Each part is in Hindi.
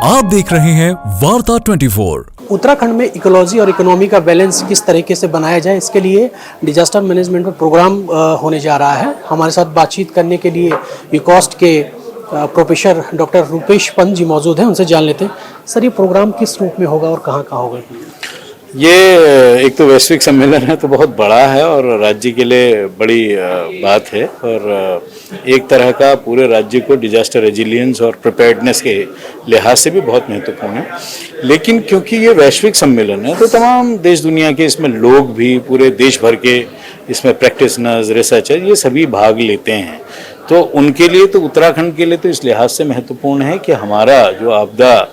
आप देख रहे हैं वार्ता 24। उत्तराखंड में इकोलॉजी और इकोनॉमी का बैलेंस किस तरीके से बनाया जाए, इसके लिए डिजास्टर मैनेजमेंट में प्रोग्राम होने जा रहा है। हमारे साथ बातचीत करने के लिए यूकॉस्ट के प्रोफेसर डॉक्टर रूपेश पंत जी मौजूद हैं, उनसे जान लेते हैं। सर, ये प्रोग्राम किस रूप में होगा और कहाँ होगा? ये एक तो वैश्विक सम्मेलन है तो बहुत बड़ा है और राज्य के लिए बड़ी बात है, और एक तरह का पूरे राज्य को डिजास्टर रेजिलियंस और प्रिपेयर्डनेस के लिहाज से भी बहुत महत्वपूर्ण है। लेकिन क्योंकि ये वैश्विक सम्मेलन है तो तमाम देश दुनिया के इसमें लोग भी, पूरे देश भर के इसमें प्रैक्टिशनर्स, रिसर्चर, ये सभी भाग लेते हैं। तो उनके लिए तो, उत्तराखंड के लिए तो इस लिहाज से महत्वपूर्ण है कि हमारा जो आपदा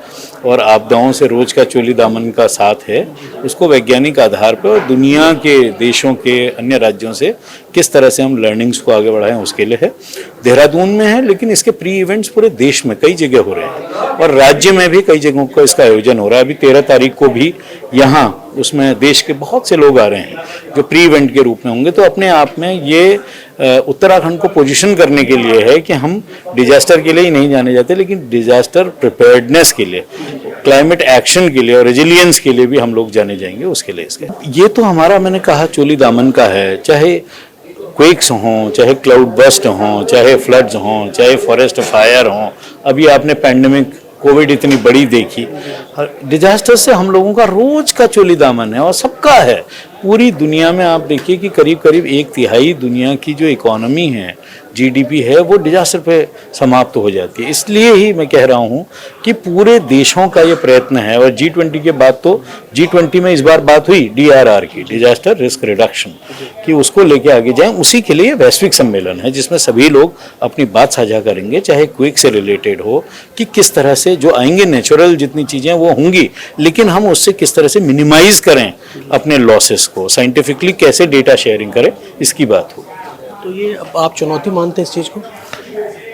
और आपदाओं से रोज का चोली दामन का साथ है, उसको वैज्ञानिक आधार पर और दुनिया के देशों के अन्य राज्यों से किस तरह से हम लर्निंग्स को आगे बढ़ाएं, उसके लिए है। देहरादून में है, लेकिन इसके प्री इवेंट्स पूरे देश में कई जगह हो रहे हैं और राज्य में भी कई जगहों पर इसका आयोजन हो रहा है। अभी 13 तारीख को भी यहाँ उसमें देश के बहुत से लोग आ रहे हैं जो प्री इवेंट के रूप में होंगे। तो अपने आप में ये उत्तराखंड को पोजीशन करने के लिए है कि हम डिजास्टर के लिए ही नहीं जाने जाते, लेकिन डिजास्टर प्रिपेयर्डनेस के लिए, क्लाइमेट एक्शन के लिए और रेजिलियंस के लिए भी हम लोग जाने जाएंगे। उसके लिए इसके ये तो हमारा, मैंने कहा, चोली दामन का है। चाहे क्वेक्स हों, चाहे क्लाउड बस्ट हों, चाहे फ्लड्स हों, चाहे फॉरेस्ट फायर हों, अभी आपने पैंडेमिक कोविड इतनी बड़ी देखी। डिजास्टर से हम लोगों का रोज का चोली दामन है और सबका है। पूरी दुनिया में आप देखिए कि करीब करीब 1/3 दुनिया की जो इकोनॉमी है, जीडीपी है, वो डिजास्टर पे समाप्त हो जाती है। इसलिए ही मैं कह रहा हूँ कि पूरे देशों का ये प्रयत्न है। और G20 के बाद तो G20 में इस बार बात हुई DRR की, डिजास्टर रिस्क रिडक्शन, कि उसको लेके आगे जाएं। उसी के लिए वैश्विक सम्मेलन है जिसमें सभी लोग अपनी बात साझा करेंगे, चाहे क्विक से रिलेटेड हो कि किस तरह से जो आएंगे नेचुरल जितनी चीज़ें वो होंगी, लेकिन हम उससे किस तरह से मिनिमाइज करें अपने लॉसेस को, साइंटिफिकली कैसे डेटा शेयरिंग करें, इसकी बात हो। तो ये आप चुनौती मानते हैं इस चीज़ को?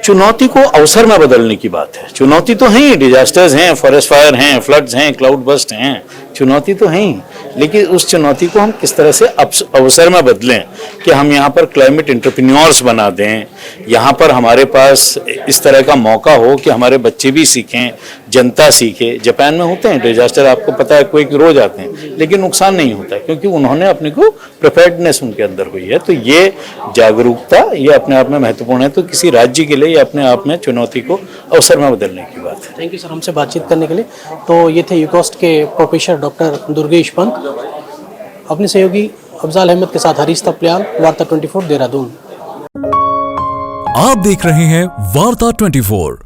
चुनौती को अवसर में बदलने की बात है। चुनौती तो है ही, डिजास्टर्स हैं, फॉरेस्ट फायर हैं, फ्लड्स हैं, क्लाउड बस्ट हैं, चुनौती तो है ही। लेकिन उस चुनौती को हम किस तरह से अवसर में बदलें कि हम यहाँ पर क्लाइमेट एंटरप्रेन्योर्स बना दें, यहाँ पर हमारे पास इस तरह का मौका हो कि हमारे बच्चे भी सीखें, जनता सीखे। जापान में होते हैं डिजास्टर, आपको पता है, कोई रोज आते हैं, लेकिन नुकसान नहीं होता क्योंकि उन्होंने अपने को प्रिपेयर्डनेस उनके अंदर हुई है। तो ये जागरूकता, ये अपने आप में महत्वपूर्ण है। तो किसी राज्य के लिए अपने आप में चुनौती को अवसर में बदलने की बात है। थैंक यू सर, हमसे बातचीत करने के लिए। तो ये थे यूकॉस्ट के प्रोफेसर डॉक्टर दुर्गेश पंत, अपने सहयोगी अफजाल अहमद के साथ हरीश तपलियाल, वार्ता 24 देहरादून। आप देख रहे हैं वार्ता 24।